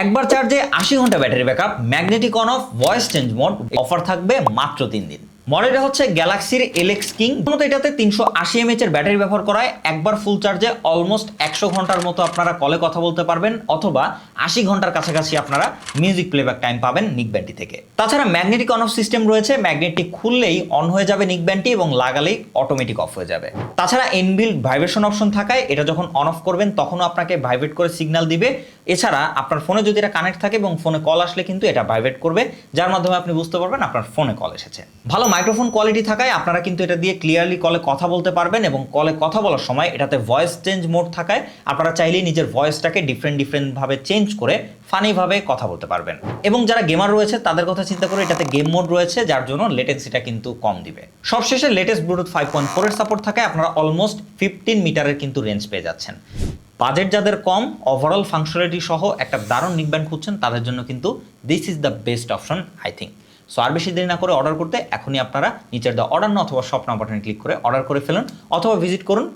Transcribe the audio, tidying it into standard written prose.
একবার চার্জে 80 ঘন্টা battery backup, magnetic on of, voice change mode, offer থাকবে মাত্র 3 দিন। মডেলটা হচ্ছে গ্যালাক্সির এলএক্স কিং। মূলত এটাতে 380 mAh এর ব্যাটারি ব্যবহার করায় একবার ফুল চার্জে অলমোস্ট 100 ঘন্টার মতো আপনারা কলে কথা বলতে পারবেন, অথবা 80 ঘন্টার কাছাকাছি আপনারা মিউজিক প্লেব্যাক টাইম পাবেন নিক ব্যান্ডটি থেকে। তাছাড়া ম্যাগনেটিক অন অফ সিস্টেম রয়েছে, ম্যাগনেটটি খুললেই অন হয়ে যাবে নিক ব্যান্ডটি এবং লাগালেই অটোমেটিক অফ হয়ে যাবে। তাছাড়া ইনবিল্ট ভাইব্রেশন অপশন থাকায় এটা যখন অন অফ করবেন তখনও আপনাকে ভাইব্রেট করে সিগন্যাল দিবে। এছাড়া আপনার ফোনে যদি এটা কানেক্ট থাকে এবং ফোনে কল আসলে কিন্তু এটা ভাইব্রেট করবে, যার মাধ্যমে আপনি বুঝতে পারবেন আপনার ফোনে কল এসেছে। ভালো মাইক্রোফোন কোয়ালিটি থাকায় আপনারা কিন্তু এটা দিয়ে ক্লিয়ারলি কলে কথা বলতে পারবেন, এবং কলে কথা বলার সময় এটাতে ভয়েস চেঞ্জ মোড থাকায় আপনারা চাইলেই নিজের ভয়েসটাকে ডিফারেন্ট ভাবে চেঞ্জ করে ফানিভাবে কথা বলতে পারবেন। এবং যারা গেমার রয়েছে তাদের কথা চিন্তা করে এটাতে গেম মোড রয়েছে, যার জন্য লেটেন্সিটা কিন্তু কম দিবে। সবশেষে লেটেস্ট ব্লুটুথ 5.4 এর সাপোর্ট থাকায় আপনারা অলমোস্ট 15 মিটারের কিন্তু রেঞ্জ পেয়ে যাচ্ছেন। বাজেট যাদের কম, ওভারঅল ফাংশনালিটি সহ একটা দারুণ নিক ব্যান্ড খুঁজছেন, তাদের জন্য কিন্তু this is the best option I think. So আর বেশি দেরি না করে অর্ডার করতে এখনই আপনারা নিচের দ্য অর্ডার না অথবা শপ নাও বাটনে ক্লিক করে অর্ডার করে ফেলুন, অথবা ভিজিট করুন